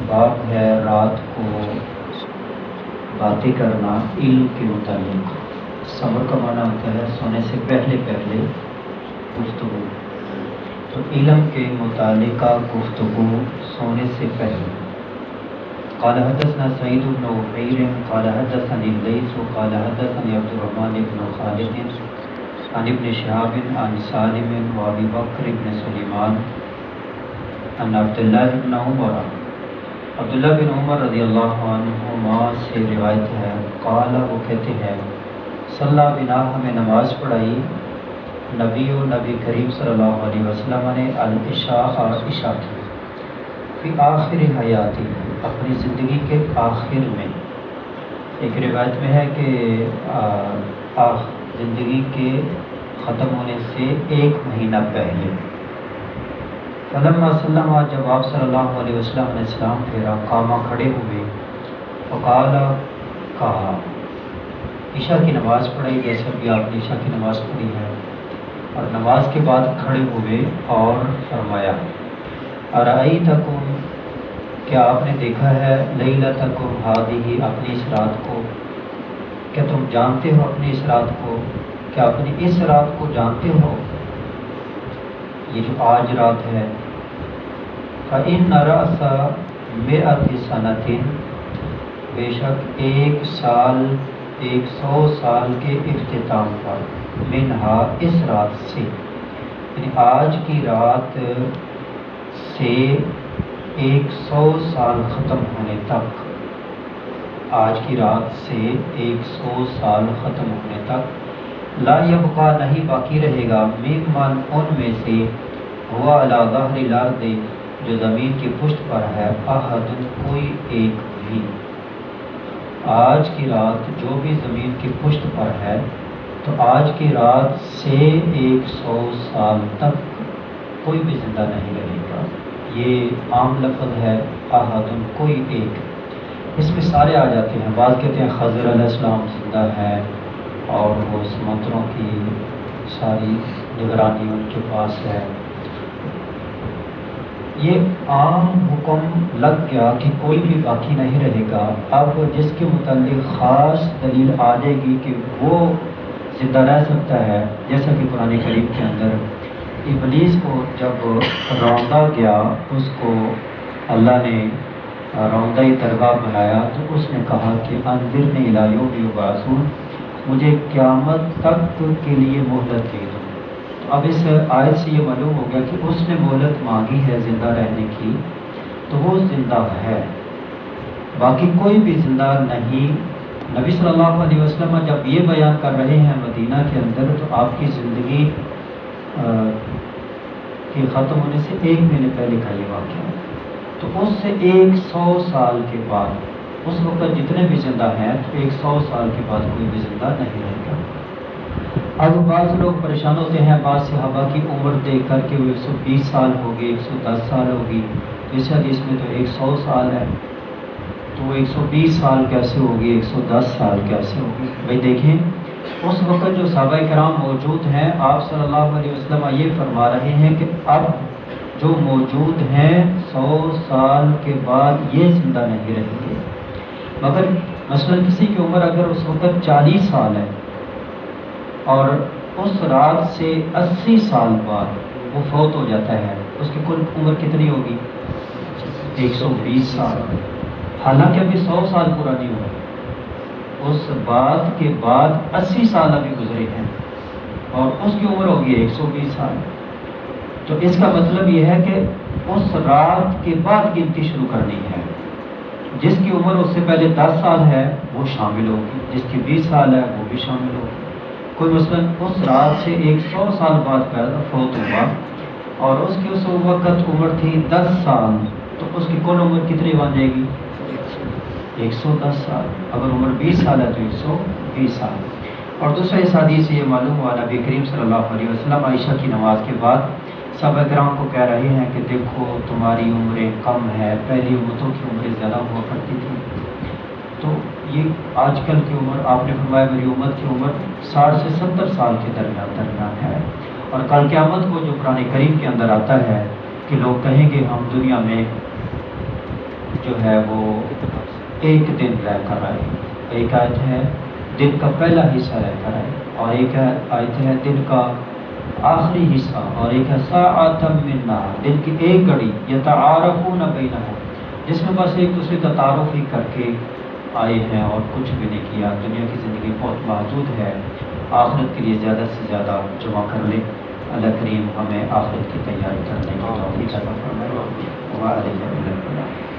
باب ہے رات کو باتیں کرنا علم کے متعلق۔ صبر کا معنی ہوتا ہے سونے سے پہلے پہلے گفتگو، تو علم کے متعلقہ گفتگو سونے سے پہلے۔ قال حدثنا سعید بن عفیر قال حدثني الليث قال حدثني عبد الرحمن بن خالد عن ابن شهاب عن سالم وابي بکر بن سلیمان عن عبداللہ بن عمر، عبداللہ بن عمر رضی اللہ عنہما سے روایت ہے، قال وہ کہتے ہیں صلی بنا ہمیں نماز پڑھائی نبی کریم صلی اللہ علیہ وسلم نے العشاء عشاء کی فی آخر حیاتی اپنی زندگی کے آخر میں۔ ایک روایت میں ہے کہ زندگی کے ختم ہونے سے 1 مہینہ پہلے۔ فلما سلم، جب آپ صلی اللہ علیہ وسلم نے سلام پھیرا، قامہ کھڑے ہوئے، فقال کہا، عشاء کی نماز پڑھی جیسا بھی آپ نے عشاء کی نماز پڑھی ہے، اور نماز کے بعد کھڑے ہوئے اور فرمایا ارأیتکم، کیا آپ نے دیکھا ہے لیلتکم ہذہ، اپنی اس رات کو، کیا تم جانتے ہو اپنی اس رات کو، کیا اپنی اس رات کو جانتے ہو، یہ جو آج رات ہے۔ فإن رأس 100 سنة، بے شک 100 سال کے اختتام پر، منہا اس رات سے، یعنی آج کی رات سے 100 سال ختم ہونے تک، آج کی رات سے 100 سال ختم ہونے تک، لا یبقا نہیں باقی رہے گا، ممن ان میں سے، ہوا علی ظہر الارض جو زمین کی پشت پر ہے، احد کوئی ایک بھی، آج کی رات جو بھی زمین کی پشت پر ہے، تو آج کی رات سے 100 سال تک کوئی بھی زندہ نہیں رہے گا۔ یہ عام لفظ ہے احد کوئی ایک، اس میں سارے آ جاتے ہیں۔ بعض کہتے ہیں خضر علیہ السلام زندہ ہے اور وہ سمندروں کی ساری نگرانی ان کے پاس ہے۔ یہ عام حکم لگ گیا کہ کوئی بھی باقی نہیں رہے گا۔ اب جس کے متعلق خاص دلیل آ جائے گی کہ وہ زندہ رہ سکتا ہے، جیسا کہ قرآن کریم کے اندر ابلیس کو جب روندا گیا، اس کو اللہ نے روندہ درگاہ بنایا، تو اس نے کہا کہ انذرنی الی یوم یبعثون، مجھے قیامت تک کے لیے مہلت دے دو۔ اب اس آیت سے یہ معلوم ہو گیا کہ اس نے مہلت مانگی ہے زندہ رہنے کی، تو وہ زندہ ہے، باقی کوئی بھی زندہ نہیں۔ نبی صلی اللہ علیہ وسلم جب یہ بیان کر رہے ہیں مدینہ کے اندر، تو آپ کی زندگی کے ختم ہونے سے 1 مہینے پہلے کا یہ واقعہ ہے۔ تو اس سے 100 سال کے بعد، اس وقت جتنے بھی زندہ ہیں، تو 100 سال کے بعد کوئی بھی زندہ نہیں رہے گا۔ اب بعض لوگ پریشان ہوتے ہیں، بعض صحابہ کی عمر دیکھ کر کے وہ 120 سال ہوگی، 110 سال ہوگی، تو اس حدیث میں تو 100 سال ہے، تو وہ 120 سال کیسے ہوگی، 110 سال کیسے ہوگی؟ بھائی دیکھیں، اس وقت جو صحابہ کرام موجود ہیں، آپ صلی اللہ علیہ وسلم یہ فرما رہے ہیں کہ اب جو موجود ہیں 100 سال کے بعد یہ زندہ نہیں رہیں گے۔ مگر مثلا کسی کی عمر اگر اس وقت 40 سال ہے اور اس رات سے 80 سال بعد وہ فوت ہو جاتا ہے، اس کی کل عمر کتنی ہوگی؟ 120 سال، حالانکہ ابھی 100 سال پورا نہیں ہوا، اس بات کے بعد 80 سال ابھی گزرے ہیں اور اس کی عمر ہوگی 120 سال۔ تو اس کا مطلب یہ ہے کہ اس رات کے بعد گنتی شروع کرنی ہے۔ جس کی عمر اس سے پہلے 10 سال ہے وہ شامل ہوگی، جس کی 20 سال ہے وہ بھی شامل ہوگی۔ کوئی مثلا اس رات سے 100 سال بعد پیدا فوت ہوا اور اس کی اس وقت عمر تھی 10 سال، تو اس کی کل عمر کتنی بن جائے گی؟ 110 سال۔ اگر عمر 20 سال ہے تو 120 سال۔ اور دوسرا اس حدیث سے یہ معلوم ہوا، نبی کریم صلی اللہ علیہ وسلم عائشہ کی نماز کے بعد صحابہ کرام کو کہہ رہے ہیں کہ دیکھو تمہاری عمریں کم ہے، پہلی امتوں کی عمریں زیادہ ہوا کرتی تھی، تو یہ آج کل کی عمر، آپ نے فرمایا میری امت کی عمر 60 سے 70 سال کے درمیان ہے۔ اور کل قیامت کو جو قرآن کریم کے اندر آتا ہے کہ لوگ کہیں گے ہم دنیا میں جو ہے وہ ایک دن رہ کر آئے. ایک آیت ہے دن کا پہلا حصہ رہ کر آئے، اور ایک آیت ہے دن کا آخری حصہ، اور ایک ہے ساعۃ من نہار، دن کی ایک گھڑی یتعارفون بینہم، جس میں بس ایک دوسرے کا تعارف ہی کر کے آئے ہیں اور کچھ بھی نہیں کیا. دنیا کی زندگی بہت محدود ہے، آخرت کے لیے زیادہ سے زیادہ جمع کر لیں. اللہ کریم ہمیں آخرت کی تیاری کرنے کی توفیق عطا فرمائے. وعلیکم السلام.